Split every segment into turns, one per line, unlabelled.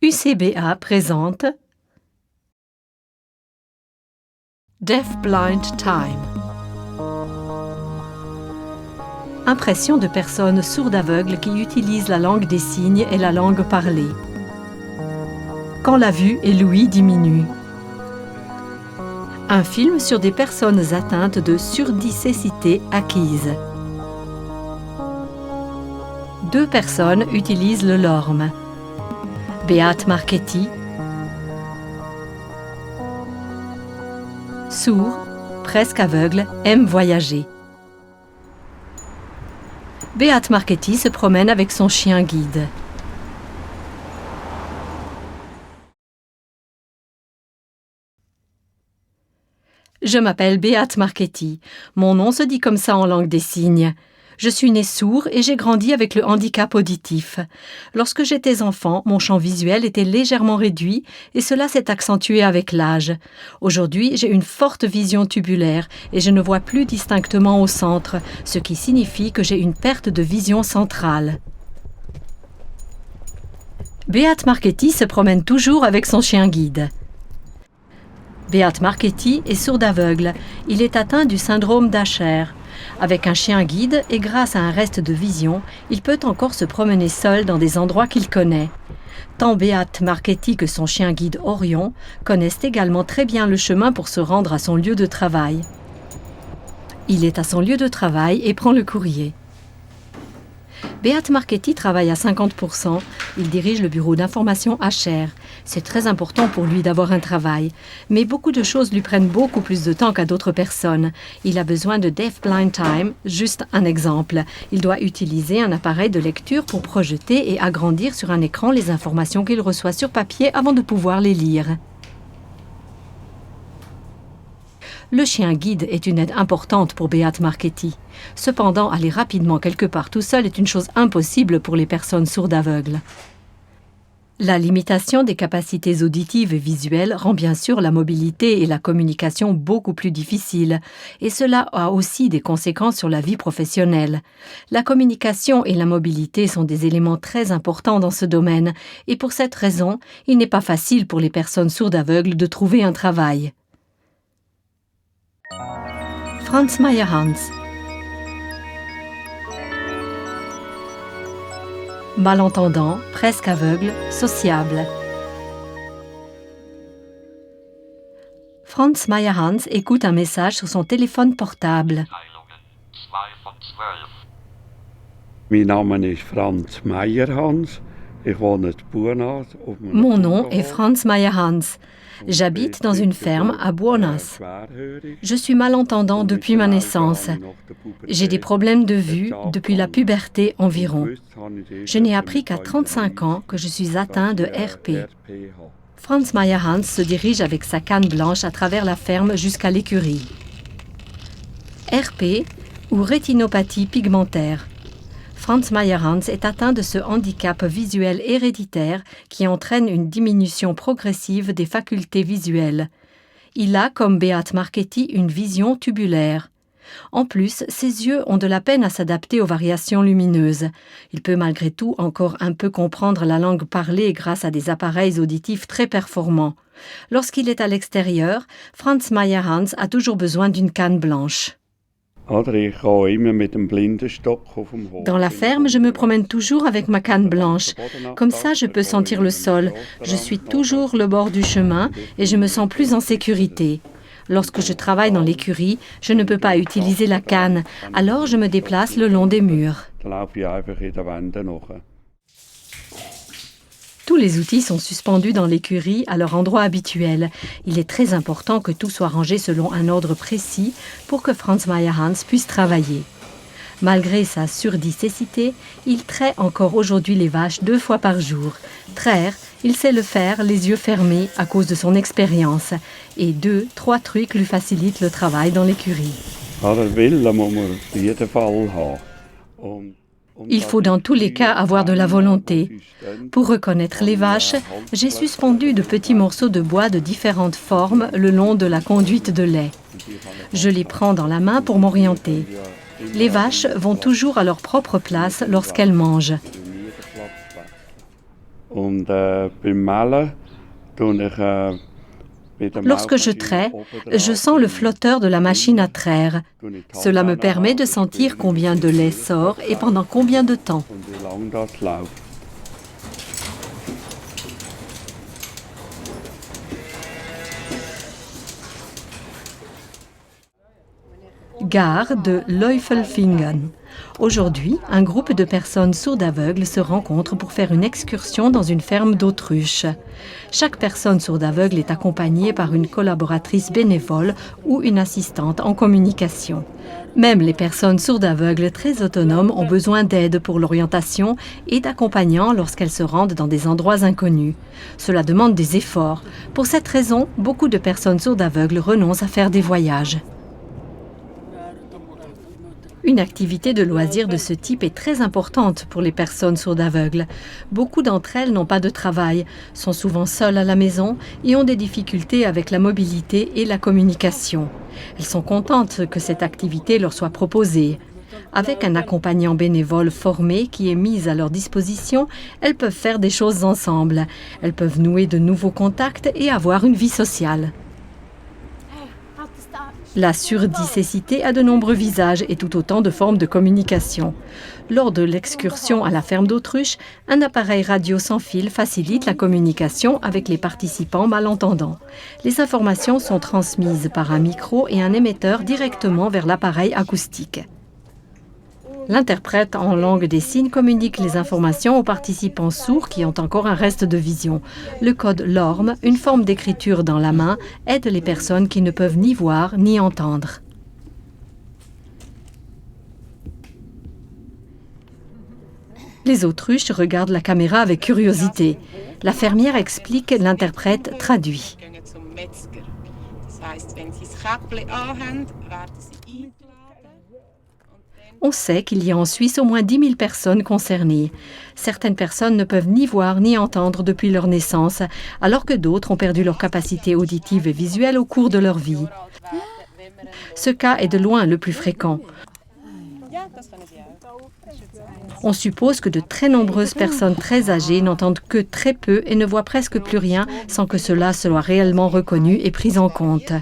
UCBA présente Deaf Blind Time. Impression de personnes sourdes-aveugles qui utilisent la langue des signes et la langue parlée. Quand la vue et l'ouïe diminuent. Un film sur des personnes atteintes de surdicécité acquise. 2 personnes utilisent le LORM. Beate Marchetti, sourd, presque aveugle, aime voyager. Beate Marchetti se promène avec son chien guide. Je m'appelle Beate Marchetti. Mon nom se dit comme ça en langue des signes. Je suis née sourd et j'ai grandi avec le handicap auditif. Lorsque j'étais enfant, mon champ visuel était légèrement réduit et cela s'est accentué avec l'âge. Aujourd'hui, j'ai une forte vision tubulaire et je ne vois plus distinctement au centre, ce qui signifie que j'ai une perte de vision centrale. Beate Marchetti se promène toujours avec son chien guide. Beate Marchetti est sourd-aveugle. Il est atteint du syndrome d'Asher. Avec un chien guide et grâce à un reste de vision, il peut encore se promener seul dans des endroits qu'il connaît. Tant Beate Marchetti que son chien guide Orion connaissent également très bien le chemin pour se rendre à son lieu de travail. Il est à son lieu de travail et prend le courrier. Beate Marchetti travaille à 50%. Il dirige le bureau d'information Asher. C'est très important pour lui d'avoir un travail. Mais beaucoup de choses lui prennent beaucoup plus de temps qu'à d'autres personnes. Il a besoin de Deaf Blind Time. Juste un exemple. Il doit utiliser un appareil de lecture pour projeter et agrandir sur un écran les informations qu'il reçoit sur papier avant de pouvoir les lire. Le chien guide est une aide importante pour Beate Marchetti. Cependant, aller rapidement quelque part tout seul est une chose impossible pour les personnes sourdes-aveugles. La limitation des capacités auditives et visuelles rend bien sûr la mobilité et la communication beaucoup plus difficiles, et cela a aussi des conséquences sur la vie professionnelle. La communication et la mobilité sont des éléments très importants dans ce domaine, et pour cette raison, il n'est pas facile pour les personnes sourdes-aveugles de trouver un travail. Franz Meyerhans. Malentendant, presque aveugle, sociable. Franz Meyerhans écoute un message sur son téléphone portable.
Mein Name ist Franz Meyerhans. Ich wohne in Buenas.
Mon nom est Franz Meyerhans. J'habite dans une ferme à Buenas. Je suis malentendant depuis ma naissance. J'ai des problèmes de vue depuis la puberté environ. Je n'ai appris qu'à 35 ans que je suis atteint de RP. Franz Meyerhans se dirige avec sa canne blanche à travers la ferme jusqu'à l'écurie. RP ou rétinopathie pigmentaire. Franz Meyerhans est atteint de ce handicap visuel héréditaire qui entraîne une diminution progressive des facultés visuelles. Il a, comme Beate Marchetti, une vision tubulaire. En plus, ses yeux ont de la peine à s'adapter aux variations lumineuses. Il peut malgré tout encore un peu comprendre la langue parlée grâce à des appareils auditifs très performants. Lorsqu'il est à l'extérieur, Franz Meyerhans a toujours besoin d'une canne blanche.
Dans
la ferme, je me promène toujours avec ma canne blanche. Comme ça, je peux sentir le sol. Je suis toujours le bord du chemin et je me sens plus en sécurité. Lorsque je travaille dans l'écurie, je ne peux pas utiliser la canne, alors je me déplace le long des murs. Tous les outils sont suspendus dans l'écurie à leur endroit habituel. Il est très important que tout soit rangé selon un ordre précis pour que Franz Meyerhans puisse travailler. Malgré sa surdicécité, il traite encore aujourd'hui les vaches 2 fois par jour. Traire, il sait le faire les yeux fermés à cause de son expérience. Et 2-3 trucs lui facilitent le travail dans l'écurie. Il faut dans tous les cas avoir de la volonté. Pour reconnaître les vaches, j'ai suspendu de petits morceaux de bois de différentes formes le long de la conduite de lait. Je les prends dans la main pour m'orienter. Les vaches vont toujours à leur propre place lorsqu'elles mangent.
Und beim Malen tue ich
Lorsque je trais, je sens le flotteur de la machine à traire. Cela me permet de sentir combien de lait sort et pendant combien de temps.
und wie lange das läuft.
Gare de Läufelfingen. Aujourd'hui, un groupe de personnes sourdes aveugles se rencontre pour faire une excursion dans une ferme d'autruches. Chaque personne sourde aveugle est accompagnée par une collaboratrice bénévole ou une assistante en communication. Même les personnes sourdes aveugles très autonomes ont besoin d'aide pour l'orientation et d'accompagnants lorsqu'elles se rendent dans des endroits inconnus. Cela demande des efforts. Pour cette raison, beaucoup de personnes sourdes aveugles renoncent à faire des voyages. Une activité de loisir de ce type est très importante pour les personnes sourdes aveugles. Beaucoup d'entre elles n'ont pas de travail, sont souvent seules à la maison et ont des difficultés avec la mobilité et la communication. Elles sont contentes que cette activité leur soit proposée. Avec un accompagnant bénévole formé qui est mis à leur disposition, elles peuvent faire des choses ensemble. Elles peuvent nouer de nouveaux contacts et avoir une vie sociale. La surdicécité a de nombreux visages et tout autant de formes de communication. Lors de l'excursion à la ferme d'autruche, un appareil radio sans fil facilite la communication avec les participants malentendants. Les informations sont transmises par un micro et un émetteur directement vers l'appareil acoustique. L'interprète en langue des signes communique les informations aux participants sourds qui ont encore un reste de vision. Le code LORM, une forme d'écriture dans la main, aide les personnes qui ne peuvent ni voir ni entendre. Les autruches regardent la caméra avec curiosité. La fermière explique, l'interprète traduit. On sait qu'il y a en Suisse au moins 10 000 personnes concernées. Certaines personnes ne peuvent ni voir ni entendre depuis leur naissance, alors que d'autres ont perdu leur capacité auditive et visuelle au cours de leur vie. Ce cas est de loin le plus fréquent. On suppose que de très nombreuses personnes très âgées n'entendent que très peu et ne voient presque plus rien sans que cela soit réellement reconnu et pris en compte.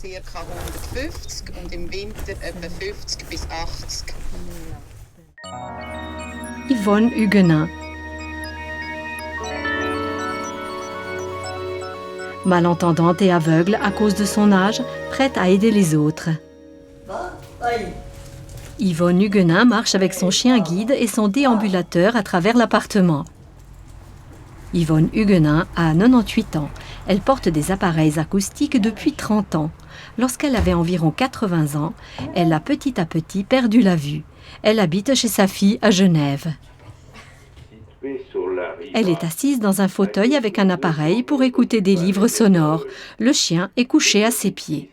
Ca 150 und im Winter etwa 50 bis 80.
Yvonne Huguenin. Malentendante et aveugle à cause de son âge, prête à aider les autres. Yvonne Huguenin marche avec son chien guide et son déambulateur à travers l'appartement. Yvonne Huguenin a 98 ans. Elle porte des appareils acoustiques depuis 30 ans. Lorsqu'elle avait environ 80 ans, elle a petit à petit perdu la vue. Elle habite chez sa fille à Genève. Elle est assise dans un fauteuil avec un appareil pour écouter des livres sonores. Le chien est couché à ses pieds.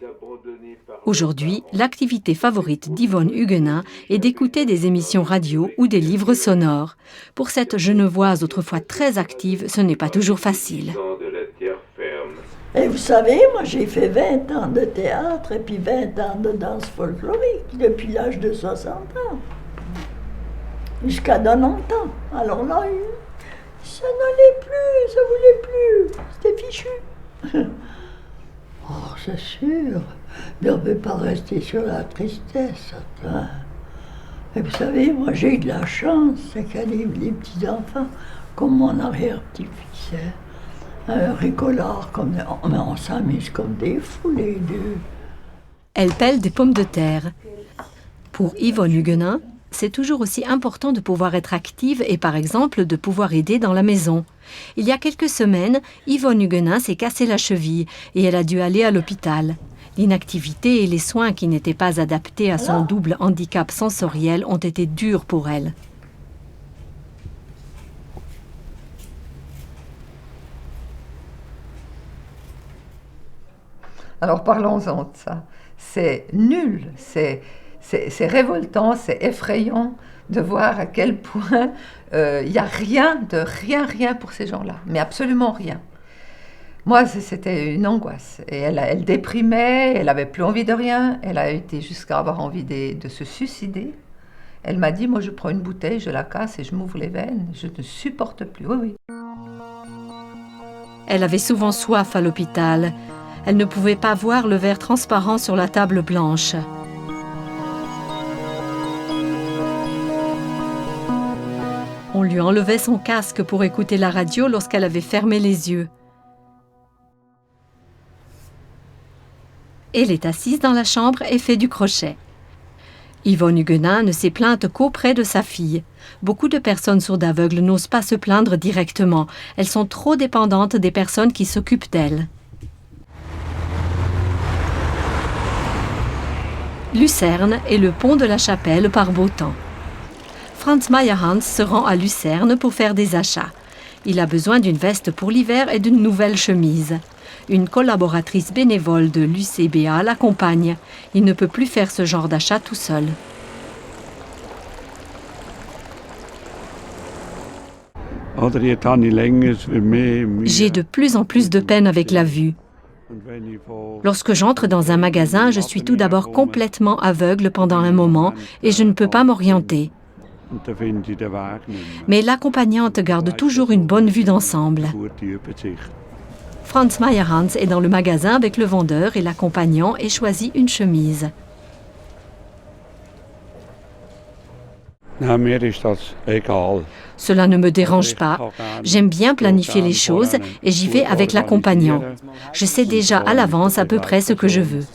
Aujourd'hui, l'activité favorite d'Yvonne Huguenin est d'écouter des émissions radio ou des livres sonores. Pour cette Genevoise autrefois très active, ce n'est pas toujours facile.
Et vous savez, moi j'ai fait 20 ans de théâtre et puis 20 ans de danse folklorique depuis l'âge de 60 ans. Jusqu'à 90 ans. Alors là, ça n'allait plus, ça voulait plus. C'était fichu. Oh, c'est sûr. Mais on ne peut pas rester sur la tristesse. Hein. Et vous savez, moi j'ai eu de la chance, c'est qu'il y a des petits-enfants, comme mon arrière-petit-fils. Hein. Ricolard, mais on s'amuse comme des fous les deux.
Elle pèle des pommes de terre. Pour Yvonne Huguenin, c'est toujours aussi important de pouvoir être active et par exemple de pouvoir aider dans la maison. Il y a quelques semaines, Yvonne Huguenin s'est cassé la cheville et elle a dû aller à l'hôpital. L'inactivité et les soins qui n'étaient pas adaptés à son double handicap sensoriel ont été durs pour elle.
Alors parlons-en de ça. C'est nul, c'est révoltant, c'est effrayant de voir à quel point il n'y a rien pour ces gens-là, mais absolument rien. Moi, c'était une angoisse. Et elle déprimait, elle n'avait plus envie de rien, elle a été jusqu'à avoir envie de se suicider. Elle m'a dit, moi je prends une bouteille, je la casse et je m'ouvre les veines. Je ne supporte plus, oui, oui.
Elle avait souvent soif à l'hôpital. Elle ne pouvait pas voir le verre transparent sur la table blanche. On lui enlevait son casque pour écouter la radio lorsqu'elle avait fermé les yeux. Elle est assise dans la chambre et fait du crochet. Yvonne Huguenin ne s'est plainte qu'auprès de sa fille. Beaucoup de personnes sourdes aveugles n'osent pas se plaindre directement. Elles sont trop dépendantes des personnes qui s'occupent d'elles. Lucerne est le pont de la Chapelle par beau temps. Franz Meyerhans se rend à Lucerne pour faire des achats. Il a besoin d'une veste pour l'hiver et d'une nouvelle chemise. Une collaboratrice bénévole de l'UCBA l'accompagne. Il ne peut plus faire ce genre d'achat tout seul. J'ai de plus en plus de peine avec la vue. Lorsque j'entre dans un magasin, je suis tout d'abord complètement aveugle pendant un moment et je ne peux pas m'orienter. Mais l'accompagnante garde toujours une bonne vue d'ensemble. Franz Meyerhans est dans le magasin avec le vendeur et l'accompagnant et choisit une chemise. Cela ne me dérange pas. J'aime bien planifier les choses et j'y vais avec l'accompagnant. Je sais déjà à l'avance à peu près ce que je veux.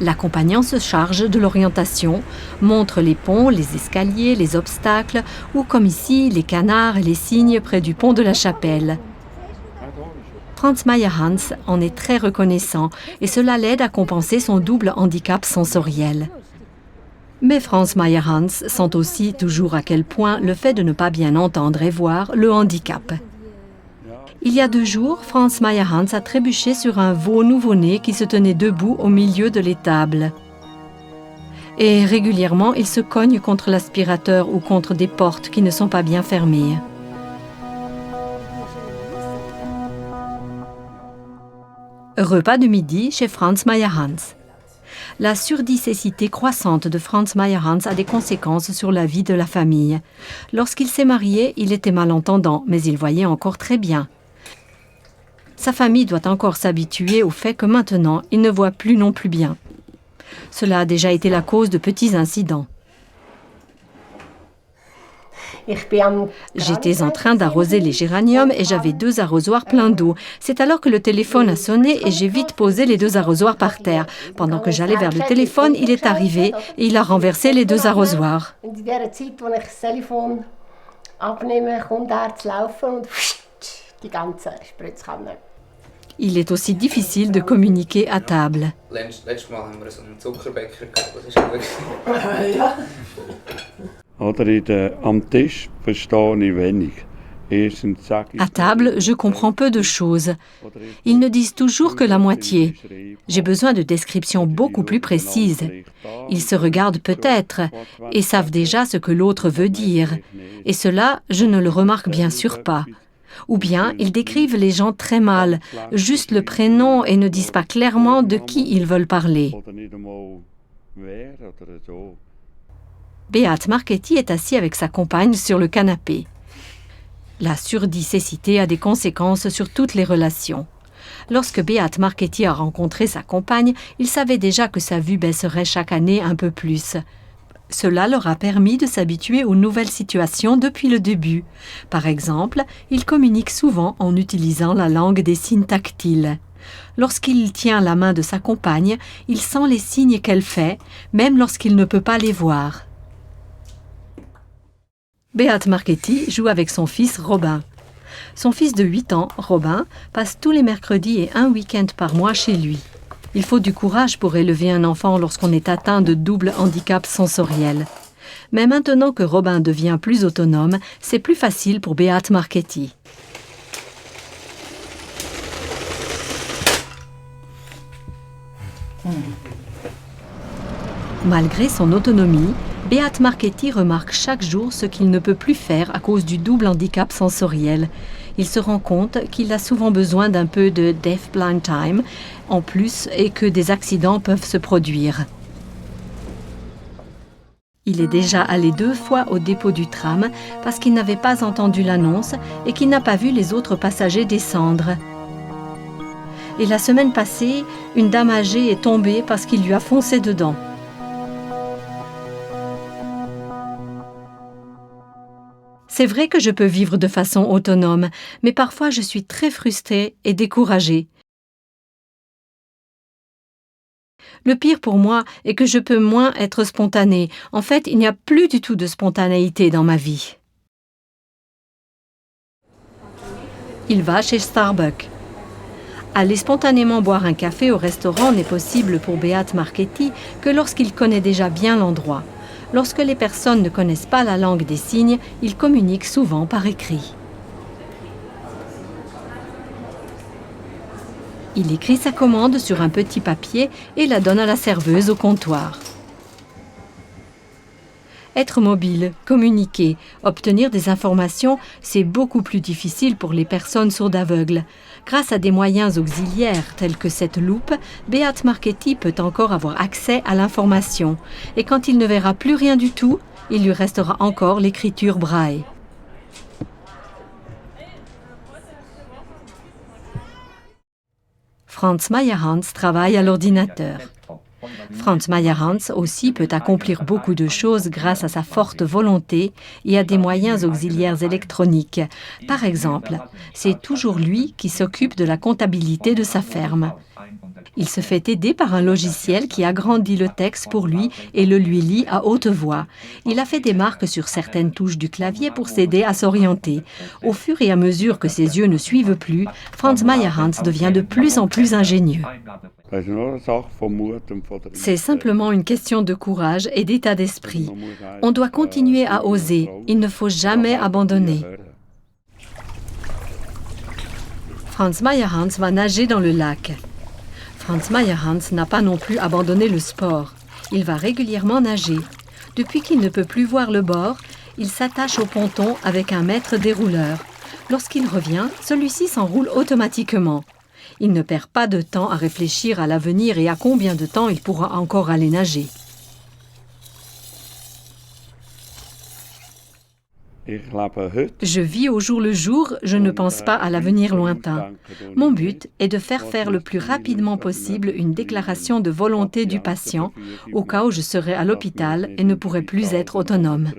L'accompagnant se charge de l'orientation, montre les ponts, les escaliers, les obstacles, ou comme ici, les canards et les cygnes près du pont de la Chapelle. Franz Meyerhans en est très reconnaissant et cela l'aide à compenser son double handicap sensoriel. Mais Franz Meyerhans sent aussi toujours à quel point le fait de ne pas bien entendre et voir le handicape. Il y a 2 jours, Franz Meyerhans a trébuché sur un veau nouveau-né qui se tenait debout au milieu de l'étable. Et régulièrement, il se cogne contre l'aspirateur ou contre des portes qui ne sont pas bien fermées. Repas de midi chez Franz Meyerhans. La surdicécité croissante de Franz Meyerhans a des conséquences sur la vie de la famille. Lorsqu'il s'est marié, il était malentendant, mais il voyait encore très bien. Sa famille doit encore s'habituer au fait que maintenant, il ne voit plus non plus bien. Cela a déjà été la cause de petits incidents. J'étais en train d'arroser les géraniums et j'avais 2 arrosoirs pleins d'eau. C'est alors que le téléphone a sonné et j'ai vite posé les 2 arrosoirs par terre. Pendant que j'allais vers le téléphone, il est arrivé et il a renversé les 2 arrosoirs. Il est aussi difficile de communiquer à table. À table, je comprends peu de choses. Ils ne disent toujours que la moitié. J'ai besoin de descriptions beaucoup plus précises. Ils se regardent peut-être et savent déjà ce que l'autre veut dire. Et cela, je ne le remarque bien sûr pas. Ou bien, ils décrivent les gens très mal, juste le prénom et ne disent pas clairement de qui ils veulent parler. Beat Marchetti est assis avec sa compagne sur le canapé. La surdicécité a des conséquences sur toutes les relations. Lorsque Beat Marchetti a rencontré sa compagne, il savait déjà que sa vue baisserait chaque année un peu plus. Cela leur a permis de s'habituer aux nouvelles situations depuis le début. Par exemple, ils communiquent souvent en utilisant la langue des signes tactiles. Lorsqu'il tient la main de sa compagne, il sent les signes qu'elle fait, même lorsqu'il ne peut pas les voir. Beat Marchetti joue avec son fils Robin. Son fils de 8 ans, Robin, passe tous les mercredis et un week-end par mois chez lui. Il faut du courage pour élever un enfant lorsqu'on est atteint de double handicap sensoriel. Mais maintenant que Robin devient plus autonome, c'est plus facile pour Beat Marchetti. Malgré son autonomie, Beat Marchetti remarque chaque jour ce qu'il ne peut plus faire à cause du double handicap sensoriel. Il se rend compte qu'il a souvent besoin d'un peu de deaf blind time en plus et que des accidents peuvent se produire. Il est déjà allé 2 fois au dépôt du tram parce qu'il n'avait pas entendu l'annonce et qu'il n'a pas vu les autres passagers descendre. Et la semaine passée, une dame âgée est tombée parce qu'il lui a foncé dedans. C'est vrai que je peux vivre de façon autonome, mais parfois je suis très frustrée et découragée. Le pire pour moi est que je peux moins être spontanée. En fait, il n'y a plus du tout de spontanéité dans ma vie. Il va chez Starbucks. Aller spontanément boire un café au restaurant n'est possible pour Beat Marchetti que lorsqu'il connaît déjà bien l'endroit. Lorsque les personnes ne connaissent pas la langue des signes, il communique souvent par écrit. Il écrit sa commande sur un petit papier et la donne à la serveuse au comptoir. Être mobile, communiquer, obtenir des informations, c'est beaucoup plus difficile pour les personnes sourdes-aveugles. Grâce à des moyens auxiliaires tels que cette loupe, Beat Marchetti peut encore avoir accès à l'information. Et quand il ne verra plus rien du tout, il lui restera encore l'écriture braille. Franz Meyerhans travaille à l'ordinateur. Franz Meyerhans aussi peut accomplir beaucoup de choses grâce à sa forte volonté et à des moyens auxiliaires électroniques. Par exemple, c'est toujours lui qui s'occupe de la comptabilité de sa ferme. Il se fait aider par un logiciel qui agrandit le texte pour lui et le lui lit à haute voix. Il a fait des marques sur certaines touches du clavier pour s'aider à s'orienter. Au fur et à mesure que ses yeux ne suivent plus, Franz Meyerhans devient de plus en plus ingénieux. C'est simplement une question de courage et d'état d'esprit. On doit continuer à oser. Il ne faut jamais abandonner. Franz Meyerhans va nager dans le lac. Franz Meyerhans n'a pas non plus abandonné le sport. Il va régulièrement nager. Depuis qu'il ne peut plus voir le bord, il s'attache au ponton avec un maître dérouleur. Lorsqu'il revient, celui-ci s'enroule automatiquement. Il ne perd pas de temps à réfléchir à l'avenir et à combien de temps il pourra encore aller nager. Je vis au jour le jour, je ne pense pas à l'avenir lointain. Mon but est de faire le plus rapidement possible une déclaration de volonté du patient au cas où je serai à l'hôpital et ne pourrai plus être autonome.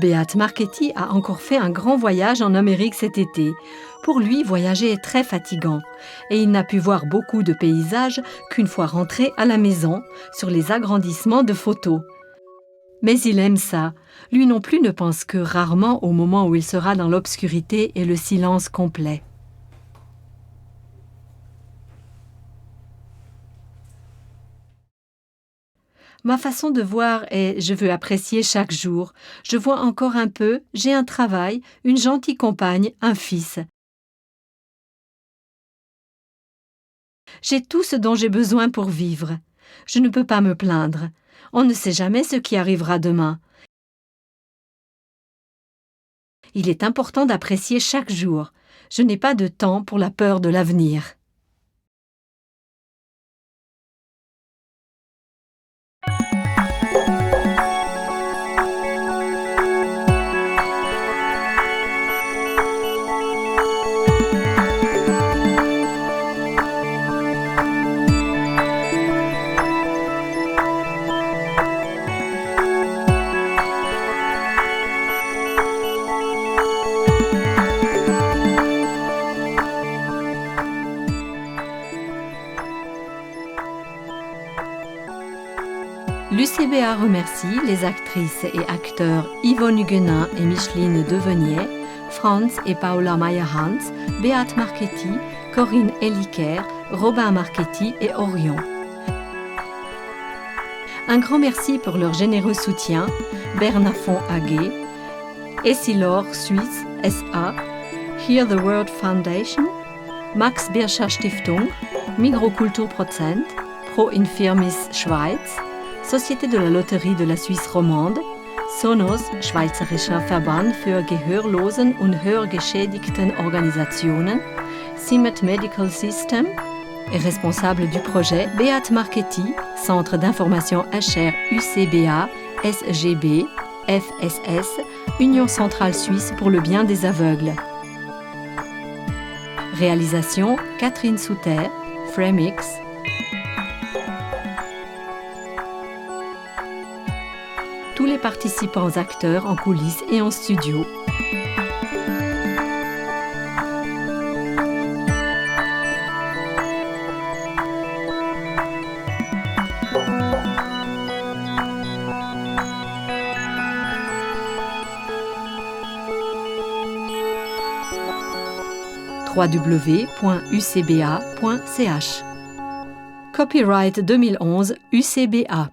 Beat Marchetti a encore fait un grand voyage en Amérique cet été. Pour lui, voyager est très fatigant et il n'a pu voir beaucoup de paysages qu'une fois rentré à la maison sur les agrandissements de photos. Mais il aime ça. Lui non plus ne pense que rarement au moment où il sera dans l'obscurité et le silence complet. Ma façon de voir est « je veux apprécier chaque jour. Je vois encore un peu, j'ai un travail, une gentille compagne, un fils. J'ai tout ce dont j'ai besoin pour vivre. Je ne peux pas me plaindre. On ne sait jamais ce qui arrivera demain. Il est important d'apprécier chaque jour. Je n'ai pas de temps pour la peur de l'avenir. » L'UCBA remercie les actrices et acteurs Yvonne Huguenin et Micheline Devenier, Franz et Paula Meyerhans, Beat Marchetti, Corinne Eliker, Robin Marchetti et Orion. Un grand merci pour leur généreux soutien, Bernafon AG, Essilor Suisse SA, Hear the World Foundation, Max Birscher Stiftung, Migrokulturprozent, Pro Infirmis Schweiz, Société de la Loterie de la Suisse romande, Sonos, Schweizerischer Verband für Gehörlosen und Hörgeschädigten Organisationen, Simet Medical System et responsable du projet Beat Marchetti, Centre d'information HR UCBA, SGB, FSS, Union centrale suisse pour le bien des aveugles. Réalisation Catherine Souter, Fremix. Tous les participants acteurs en coulisses et en studio. www.ucba.ch. Copyright 2011 UCBA.